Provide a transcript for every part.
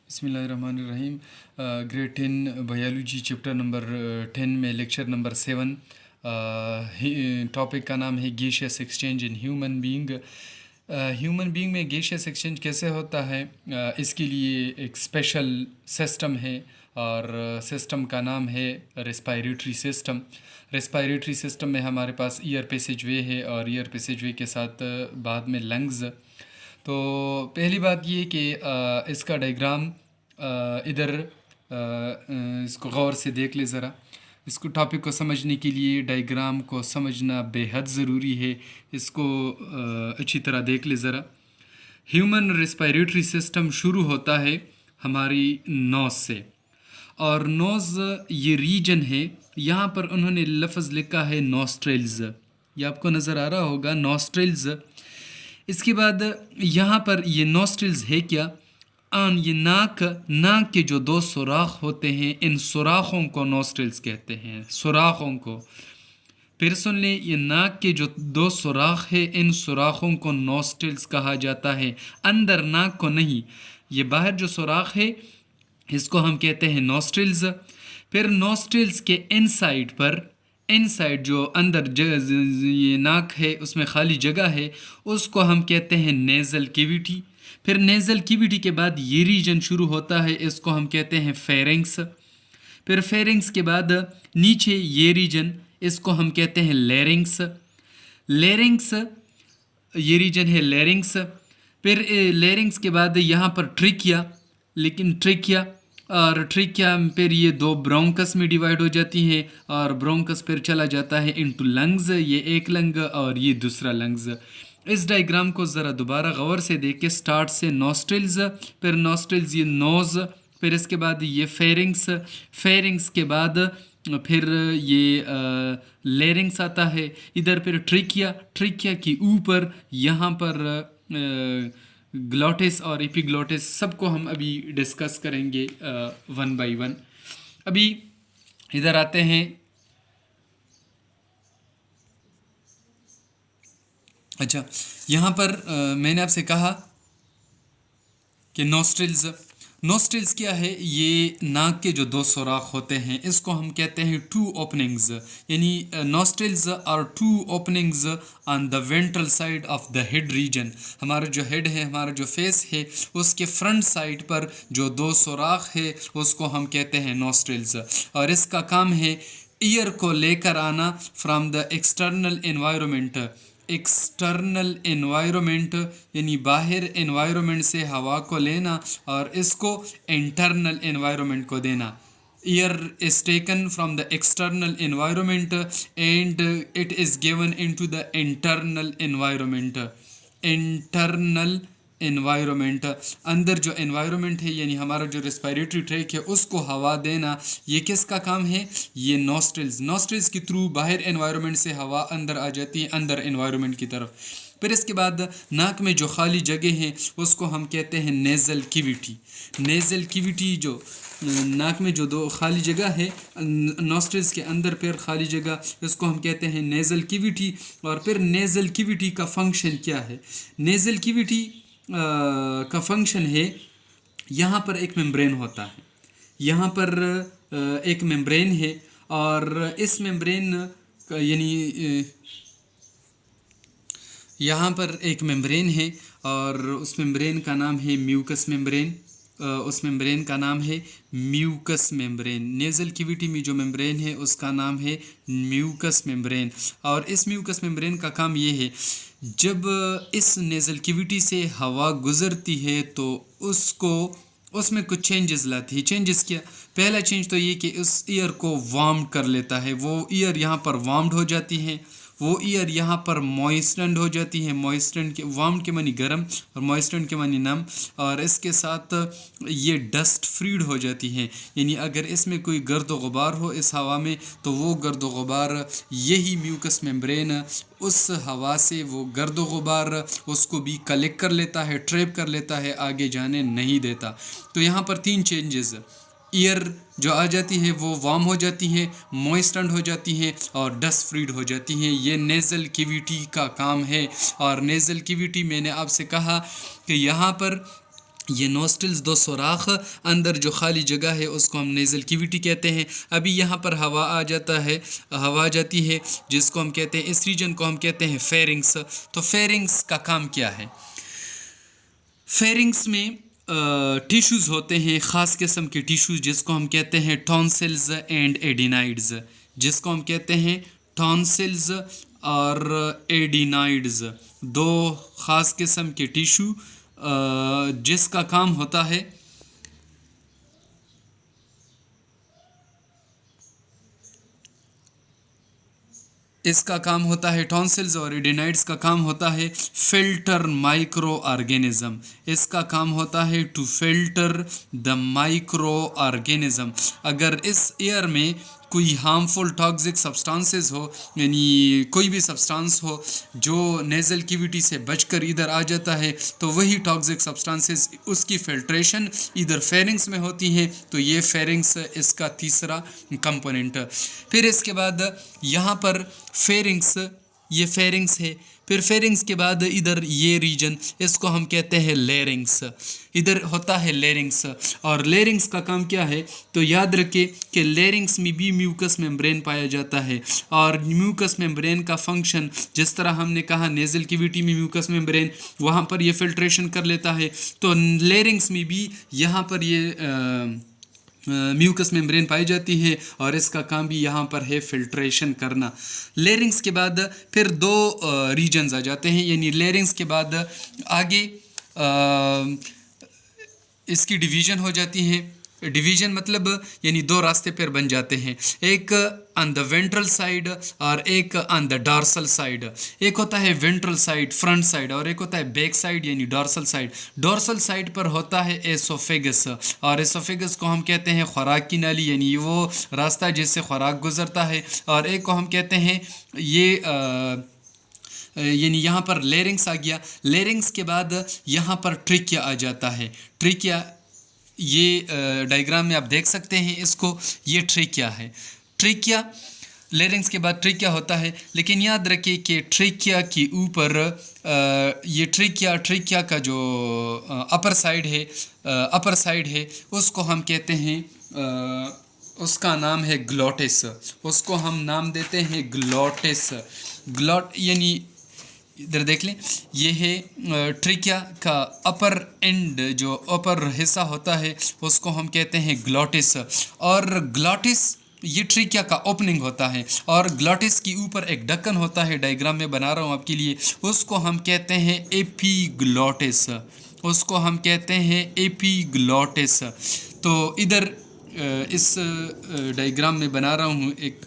बिस्मिल्लाहिर्रहमानिर्रहीम। Grade 10 biology chapter number 10 में lecture number 7। Topic का नाम है gaseous exchange in human being. Human being में गैसियस एक्सचेंज कैसे होता है, इसके लिए एक स्पेशल सिस्टम है और सिस्टम का नाम है रेस्पिरेटरी सिस्टम। रेस्पिरेटरी सिस्टम में हमारे पास ईयर पैसेज वे है और ईयर पैसेज वे के साथ बाद में लंग्स। तो पहली बात ये कि इसका डायग्राम इधर इसको गौर से देख ले ज़रा। इसको टॉपिक को समझने के लिए डायग्राम को समझना बेहद ज़रूरी है। इसको अच्छी तरह देख ले ज़रा। ह्यूमन रेस्पिरेटरी सिस्टम शुरू होता है हमारी नोज़ से, और नोज़ ये रीजन है। यहाँ पर उन्होंने लफ्ज़ लिखा है नॉस्ट्रेल्स, ये आपको नज़र आ रहा होगा नॉस्ट्रेल्स। इसके बाद यहाँ पर ये नॉस्ट्रिल्स है क्या, ये नाक के जो दो सुराख होते हैं, इन सुराखों को नॉस्ट्रिल्स कहते हैं, सुराखों को। फिर सुन लें, ये नाक के जो दो सुराख है, इन सुराखों को नॉस्ट्रिल्स कहा जाता है। अंदर नाक को नहीं, ये बाहर जो सुराख है इसको हम कहते हैं नॉस्ट्रिल्स। फिर नॉस्ट्रिल्स के इनसाइड पर, इनसाइड जो अंदर ये नाक है उसमें खाली जगह है, उसको हम कहते हैं नेज़ल कैविटी। फिर नेज़ल कैविटी के बाद ये रीजन शुरू होता है, इसको हम कहते हैं फेरिंग्स। फिर फेरिंग्स के बाद नीचे ये रीजन, इसको हम कहते हैं लेरिंग्स। लेरिंग्स ये रीजन है लेरिंग्स। फिर लेरिंग्स के बाद यहाँ पर ट्रिकिया, लेकिन ट्रिकिया और ट्रिकिया फिर ये दो ब्रोंकस में डिवाइड हो जाती हैं, और ब्रोंकस फिर चला जाता है इनटू लंग्स, ये एक लंग और ये दूसरा लंग्स। इस डायग्राम को ज़रा दोबारा गौर से देख के, स्टार्ट से नॉस्ट्रिल्स, फिर नॉस्ट्रिल्स ये नोज़, फिर इसके बाद ये फेरिंग्स, फेरिंग्स के बाद फिर ये लेरिंग्स आता है इधर, फिर ट्रिकिया, ट्रिकिया के ऊपर यहाँ पर ग्लॉटिस और एपिग्लॉटिस, सबको हम अभी डिस्कस करेंगे वन बाय वन। अभी इधर आते हैं। अच्छा, यहाँ पर मैंने आपसे कहा कि नॉस्ट्रिल्स, नॉस्ट्रिल्स क्या है, ये नाक के जो दो सुराख होते हैं इसको हम कहते हैं टू ओपनिंग्स, यानी nostrils are two openings on the ventral side of the head region. हमारा जो हेड है, हमारा जो फेस है, उसके फ्रंट साइड पर जो दो सुराख है उसको हम कहते हैं नॉस्ट्रिल्स। और इसका काम है ईयर को लेकर आना from the external environment, external environment यानी बाहर एनवायरनमेंट से हवा को लेना और इसको इंटरनल एनवायरनमेंट को देना। Air is taken from the external environment and it is given into the internal environment. Internal environment, अंदर जो एनवायरनमेंट है यानी हमारा जो रेस्पिरेटरी ट्रैक है उसको हवा देना, ये किसका काम है, ये नॉस्ट्रिल्स। नॉस्ट्रिल्स के थ्रू बाहर एनवायरनमेंट से हवा अंदर आ जाती है, अंदर एनवायरनमेंट की तरफ। फिर इसके बाद नाक में जो खाली जगह है उसको हम कहते हैं नेज़ल कैविटी। नेज़ल कैविटी जो नाक में जो दो खाली जगह है नॉस्ट्रिल्स के अंदर, फिर खाली जगह, इसको हम कहते हैं नेज़ल कैविटी। और फिर नेज़ल कैविटी का फंक्शन क्या है, नेज़ल कैविटी का फंक्शन है, यहाँ पर एक मेम्ब्रेन होता है, यहाँ पर एक मेम्ब्रेन है, और इस मेम्ब्रेन यानी यहाँ पर एक मेम्ब्रेन है और उस मेम्ब्रेन का नाम है म्यूकस मेम्ब्रेन। उस मेम्ब्रेन का नाम है म्यूकस मेम्ब्रेन। नेज़ल कैविटी में जो मेम्ब्रेन है उसका नाम है म्यूकस मेम्ब्रेन। और इस म्यूकस मेम्ब्रेन का काम ये है, जब इस नेज़ल कैविटी से हवा गुज़रती है तो उसको, उसमें कुछ चेंजेस लाती है। चेंजेस क्या, पहला चेंज तो ये कि उस ईयर को वार्म कर लेता है, वो ईयर यहाँ पर वार्म्ड हो जाती है, वो ईयर यहाँ पर मॉइस्टेंड हो जाती है। मॉइस्टेंड के, वार्म के मानी गर्म और मॉइस्टेंड के मानी नम, और इसके साथ ये डस्ट फ्रीड हो जाती है, यानी अगर इसमें कोई गर्द व गुबार हो इस हवा में तो वो गर्द व गुबार, यही म्यूकस मेम्ब्रेन उस हवा से वो गर्द व गुबार उसको भी कलेक्ट कर लेता है, ट्रैप कर लेता है, आगे जाने नहीं देता। तो यहाँ पर तीन चेंजेस, ईयर जो आ जाती है वो वार्म हो जाती है, मॉइस्टेंड हो जाती है और डस्ट फ्रीड हो जाती हैं। ये नेज़ल कैविटी का काम है। और नेज़ल कैविटी मैंने आपसे कहा कि यहाँ पर ये नोस्ट्रल्स दो सुराख, अंदर जो खाली जगह है उसको हम नेज़ल कैविटी कहते हैं। अभी यहाँ पर हवा आ जाता है, हवा आ जाती है जिसको हम कहते हैं, इस रीजन को हम कहते हैं फेरिंग्स। तो फेरिंग्स का काम क्या है? फेरिंग्स में टिश्यूज़ होते हैं, ख़ास किस्म के टिश्यूज़ जिसको हम कहते हैं टॉन्सिल्स एंड एडिनाइड्स, जिसको हम कहते हैं टॉन्सिल्स और एडिनाइड्स, दो ख़ास किस्म के टिश्यू जिसका काम होता है इसका काम होता है टॉन्सिल्स और एडिनाइड्स का काम होता है फिल्टर माइक्रो ऑर्गेनिज्म। इसका काम होता है to filter the microorganism. अगर इस एयर में कोई हार्मफुल टॉक्सिक सब्सटेंसेस हो, यानी कोई भी सब्सटेंस हो जो नेज़ल कैविटी से बचकर इधर आ जाता है, तो वही टॉक्सिक सब्सटेंसेस उसकी फिल्ट्रेशन इधर फेरिंग्स में होती हैं। तो ये फेरिंग्स इसका तीसरा कंपोनेंट। फिर इसके बाद यहाँ पर फेरिंग्स, ये फेरिंग्स है। फिर फेरिंग्स के बाद इधर ये रीजन, इसको हम कहते हैं लेरिंग्स। इधर होता है लेरिंग्स। और लेरिंग्स का काम क्या है? तो याद रखें कि लेरिंग्स में भी म्यूकस मेम्ब्रेन पाया जाता है। और म्यूकस मेम्ब्रेन का फंक्शन, जिस तरह हमने कहा नेज़ल कैविटी में म्यूकस मेम्ब्रेन, वहाँ पर ये फिल्ट्रेशन कर लेता है, तो लेरिंग्स में भी यहाँ पर ये म्यूकस मेम्ब्रेन पाई जाती है और इसका काम भी यहाँ पर है फिल्ट्रेशन करना। लेरिंग्स के बाद फिर दो रीजन्स आ जाते हैं, यानी लेरिंग्स के बाद आगे इसकी डिवीज़न हो जाती है। डिवीज़न मतलब यानी दो रास्ते पर बन जाते हैं, एक ऑन द वेंट्रल साइड और एक ऑन द डॉर्सल साइड। एक होता है वेंट्रल साइड, फ्रंट साइड, और एक होता है बैक साइड यानी डॉर्सल साइड। डॉर्सल साइड पर होता है एसोफेगस, और एसोफेगस को हम कहते हैं खुराक की नाली, यानी वो रास्ता जिससे खुराक गुजरता है। और एक को हम कहते हैं ये यानी यहाँ पर लेरिंग्स आ गया। लेरिंग्स के बाद यहाँ पर ट्रिकिया आ जाता है। ट्रिकिया, ये डायग्राम में आप देख सकते हैं इसको, ये ट्रिकिया है। ट्रिकिया, लेरिंग्स के बाद ट्रिकिया होता है। लेकिन याद रखिए कि ट्रिकिया के ऊपर ये ट्रिकिया का जो अपर साइड है उसको हम कहते हैं, उसका नाम है ग्लोटिस। उसको हम नाम देते हैं ग्लोटिस। यानी इधर देख लें, ये है ट्रिकिया का अपर एंड, जो अपर हिस्सा होता है उसको हम कहते हैं ग्लोटिस। और ग्लोटिस ये ट्रिकिया का ओपनिंग होता है, और ग्लोटिस के ऊपर एक ढक्कन होता है, डायग्राम में बना रहा हूँ आपके लिए, उसको हम कहते हैं एपीग्लोटिस। उसको हम कहते हैं एपीग्लोटिस। तो इधर इस डायग्राम में बना रहा हूँ एक,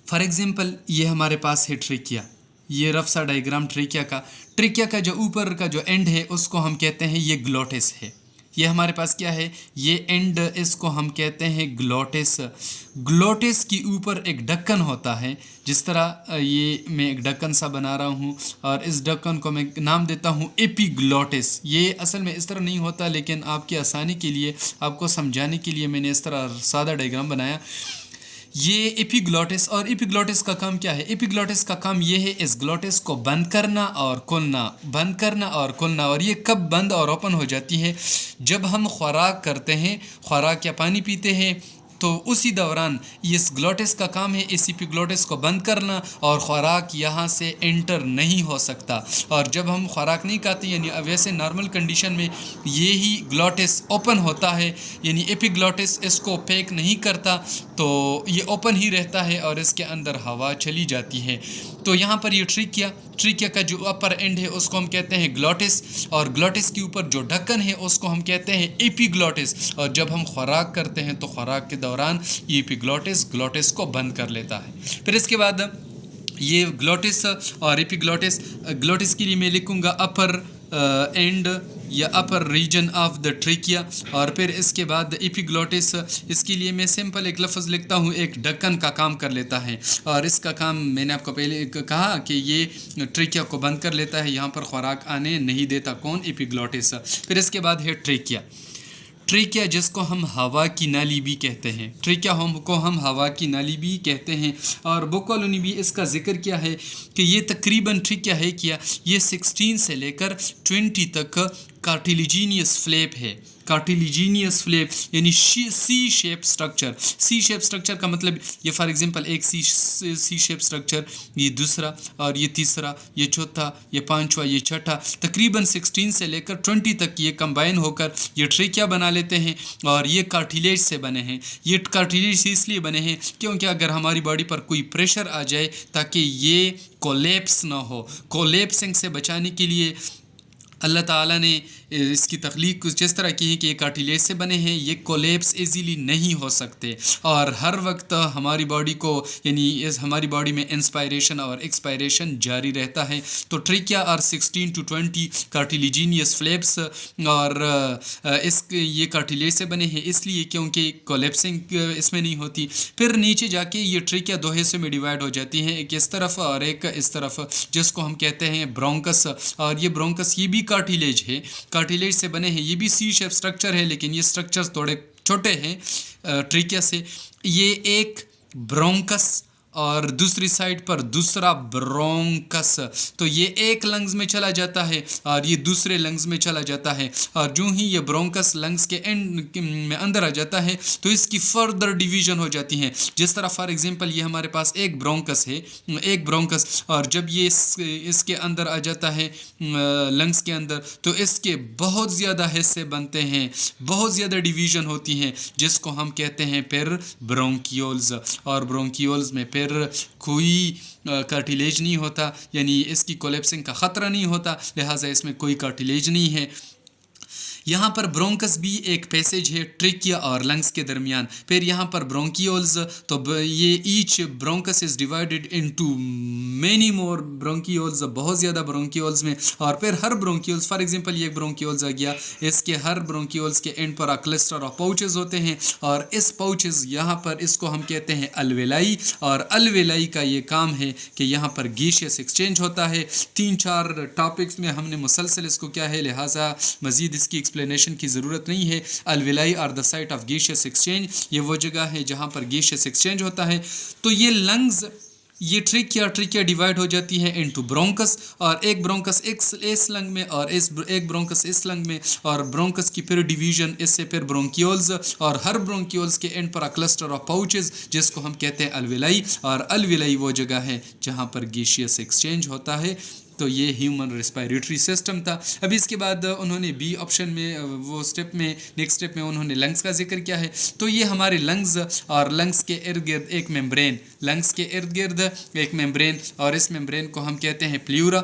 फॉर एग्जांपल ये हमारे पास है ट्रिकिया, ये रफ सा डायग्राम ट्रिकिया का जो ऊपर का जो एंड है उसको हम कहते हैं ये ग्लोटिस है। ये हमारे पास क्या है? ये एंड, इसको हम कहते हैं ग्लोटिस। ग्लोटिस के ऊपर एक ढक्कन होता है, जिस तरह ये मैं एक ढक्कन सा बना रहा हूँ, और इस ढक्कन को मैं नाम देता हूँ एपीग्लोटिस। ये असल में इस तरह नहीं होता, लेकिन आपकी आसानी के लिए, आपको समझाने के लिए मैंने इस तरह सादा डायग्राम बनाया। ये एपीग्लोटिस, और एपीग्लोटिस का काम क्या है? एपीग्लोटिस का काम ये है इस ग्लोटिस को बंद करना और खोलना, बंद करना और खोलना। और ये कब बंद और ओपन हो जाती है? जब हम खुराक करते हैं, खुराक या पानी पीते हैं, तो उसी दौरान इस ग्लोटिस का काम है इस एपीग्लोटिस को बंद करना, और खुराक यहाँ से एंटर नहीं हो सकता। और जब हम खुराक नहीं खाते, यानी वैसे नॉर्मल कंडीशन में ये ही ग्लोटिस ओपन होता है, यानी एपीग्लोटिस इसको पैक नहीं करता, तो ये ओपन ही रहता है और इसके अंदर हवा चली जाती है। तो यहाँ पर ये ट्रिकिया का जो अपर एंड है उसको हम कहते हैं ग्लोटिस, और ग्लोटिस के ऊपर जो ढक्कन है उसको हम कहते हैं एपीग्लोटिस। और जब हम खुराक करते हैं तो खुराक के दौरान ये ग्लोटिस को बंद कर लेता है। फिर इसके बाद ये ग्लोटिस और एपीग्लोटिस, ग्लोटिस के लिए मैं लिखूँगा अपर एंड या अपर रीजन ऑफ द ट्रिकिया, और फिर इसके बाद एपीग्लोटिस, इसके लिए मैं सिंपल एक लफ्ज़ लिखता हूँ, एक ढक्कन का काम कर लेता है। और इसका काम मैंने आपको पहले कहा कि ये ट्रिकिया को बंद कर लेता है, यहाँ पर खुराक आने नहीं देता। कौन? एपीग्लोटिस। फिर इसके बाद है ट्रिकिया जिसको हम हवा की नाली भी कहते हैं। ट्रिकिया को हम हवा की नाली भी कहते हैं। और बुक्कोलो ने भी इसका जिक्र किया है कि ये तकरीबन ट्रिकिया है क्या, ये 16 से लेकर 20 तक कार्टिलिजीनियस फ्लैप है। कार्टिलिजीनियस फ्लैप यानी सी शेप स्ट्रक्चर। सी शेप स्ट्रक्चर का मतलब ये फॉर एग्जांपल एक सी शेप स्ट्रक्चर, ये दूसरा और ये तीसरा, ये चौथा, ये पांचवा, ये छठा, तकरीबन 16 से लेकर 20 तक ये कंबाइन होकर ये ट्रेकिया बना लेते हैं और ये कार्टिलेज से बने हैं। ये कार्टिलेज इसलिए बने हैं क्योंकि अगर हमारी बॉडी पर कोई प्रेशर आ जाए ताकि ये कोलैप्स ना हो, कोलैप्सिंग से बचाने के लिए अल्लाह ताला ने इसकी तख्लीक कुछ इस तरह की है कि ये कार्टिलेज से बने हैं, ये कोलैप्स इजीली नहीं हो सकते और हर वक्त हमारी बॉडी को यानी हमारी बॉडी में इंस्पायरेशन और एक्सपायरेशन जारी रहता है। तो ट्रेकिया और 16 to 20 कार्टिलिजीनियस फ्लैप्स और ये कार्टिलेज से बने हैं इसलिए क्योंकि कोलैप्सिंग इसमें नहीं होती। फिर नीचे जाके ये ट्रेकिया दो हिस्सों में डिवाइड हो जाती हैं, एक इस तरफ और एक इस तरफ, जिसको हम कहते हैं ब्रोंकस। और ये ब्रोंकस ये भी कार्टिलेज है, कार्टिलेज से बने हैं, ये भी सी शेप स्ट्रक्चर है लेकिन ये स्ट्रक्चर्स थोड़े छोटे हैं ट्रेकिया से। ये एक ब्रोंकस और दूसरी साइड पर दूसरा ब्रोंकस, तो ये एक लंग्स में चला जाता है और ये दूसरे लंग्स में चला जाता है और जो ही ये ब्रोंकस लंग्स के एंड में अंदर आ जाता है तो इसकी फर्दर डिवीजन हो जाती है। जिस तरह फॉर एग्जांपल ये हमारे पास एक ब्रोंकस है, एक ब्रोंकस, और जब ये इसके अंदर आ जाता है लंग्स के अंदर तो इसके बहुत ज़्यादा हिस्से बनते हैं, बहुत ज़्यादा डिवीजन होती हैं जिसको हम कहते हैं फिर ब्रोंकियोल्स। और ब्रोंकियोल्स में फिर कोई कार्टिलेज नहीं होता, यानी इसकी कोलैप्सिंग का ख़तरा नहीं होता, लिहाजा इसमें कोई कार्टिलेज नहीं है। यहाँ पर ब्रोंकस भी एक पैसेज है ट्रेकिया और लंग्स के दरमियान। फिर यहाँ पर ब्रोंकियोल्स, तो ये each bronchus is divided into many more bronchioles, बहुत ज़्यादा ब्रोंकियोल्स में। और फिर हर ब्रोंकियोल्स फॉर एग्जांपल ये एक ब्रोंकियोल्स आ गया, इसके हर ब्रोंकियोल्स के एंड पर क्लस्टर ऑफ पाउचेस होते हैं और इस पाउचेस यहाँ पर इसको हम कहते हैं अलवेलाई। और अलवेलाई का ये काम है कि यहाँ पर गैसियस एक्सचेंज होता है। 3-4 टॉपिक्स में हमने मुसलसल इसको क्या है, लिहाजा मज़ीद इसकी एक्सप्लेनेशन की ज़रूरत नहीं है। Alveoli are the site of gaseous exchange, ये वो जगह है जहाँ पर गैसियस एक्सचेंज होता है। तो ये लंग्स, ये ट्रेकिया डिवाइड हो जाती है इनटू ब्रोंकस, और एक ब्रोंकस इस लंग में और एक ब्रोंकस इस लंग में, और ब्रोंकस की फिर डिवीजन इससे फिर ब्रोंकियोल्स, और हर ब्रोंकियोल्स के एंड पर क्लस्टर ऑफ पाउचेस जिसको हम कहते हैं अलविलाई। और अलविलाई वो जगह है जहाँ पर गैसियस एक्सचेंज होता है। तो ये ह्यूमन रेस्पिरेटरी सिस्टम था। अभी इसके बाद उन्होंने बी ऑप्शन में वो स्टेप में नेक्स्ट स्टेप में उन्होंने लंग्स का जिक्र किया है। तो ये हमारे लंग्स और लंग्स के इर्द गिर्द एक मेम्ब्रेन, लंग्स के इर्द गिर्द एक मेम्ब्रेन, और इस मेम्ब्रेन को हम कहते हैं प्ल्यूरा।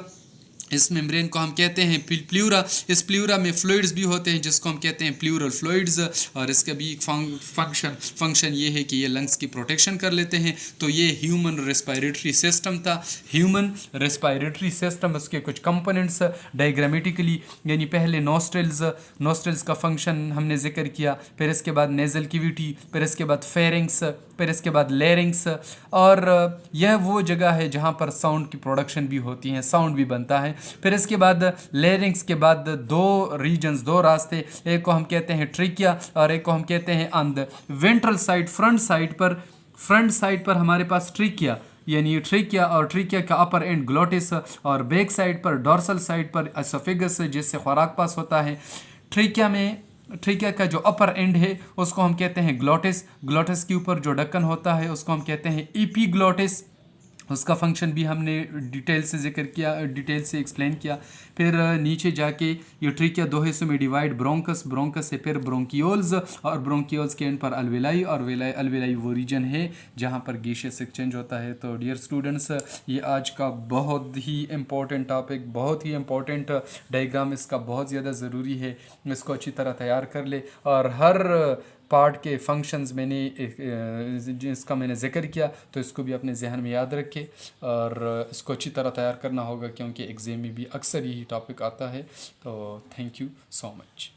इस मेम्ब्रेन को हम कहते हैं प्ल्यूरा। इस प्ल्यूरा में फ्लूइड्स भी होते हैं जिसको हम कहते हैं प्लूरल फ्लूइड्स, और इसका भी फंक्शन ये है कि ये लंग्स की प्रोटेक्शन कर लेते हैं। तो ये ह्यूमन रेस्पिरेटरी सिस्टम था। ह्यूमन रेस्पिरेटरी सिस्टम, उसके कुछ कंपोनेंट्स डायग्रामेटिकली, यानी पहले नोस्ट्रल्स का फंक्शन हमने जिक्र किया, फिर इसके बाद नेजल कैविटी, फिर इसके बाद फेरिंग्स, फिर इसके बाद लेरिंग्स, और यह वो जगह है जहाँ पर साउंड की प्रोडक्शन भी होती है, साउंड भी बनता है। फिर इसके बाद लेरिंग्स के बाद दो रीजन्स, दो रास्ते, एक को हम कहते हैं ट्रेकिया और एक को हम कहते हैं on the ventral side, front side पर हमारे पास ट्रेकिया, यानी ट्रेकिया, और ट्रेकिया का अपर एंड ग्लोटिस, और बैक साइड पर डॉर्सल साइड पर एसोफेगस जिससे खुराक पास होता है। ट्रेकिया का जो अपर एंड है उसको हम कहते हैं ग्लोटिस। ग्लोटिस के ऊपर जो ढक्कन होता है उसको हम कहते हैं एपीग्लोटिस। उसका फंक्शन भी हमने डिटेल से जिक्र किया, डिटेल से एक्सप्लेन किया। फिर नीचे जाके ये ट्रेकिया दो हिस्सों में डिवाइड, ब्रोंकस से फिर ब्रोंकियोल्स, और ब्रोंकियोल्स के एंड पर अलविलाई, और अलविलाई वो रीजन है जहाँ पर गैसियस एक्सचेंज होता है। तो डियर स्टूडेंट्स, ये आज का बहुत ही इम्पोर्टेंट टॉपिक, बहुत ही इम्पोर्टेंट डायग्राम, इसका बहुत ज़्यादा ज़रूरी है, इसको अच्छी तरह तैयार कर ले। और हर पार्ट के फंक्शंस जिसका मैंने जिक्र किया तो इसको भी अपने जहन में याद रखें और इसको अच्छी तरह तैयार करना होगा क्योंकि एग्ज़ाम में भी अक्सर यही टॉपिक आता है। तो थैंक यू सो मच।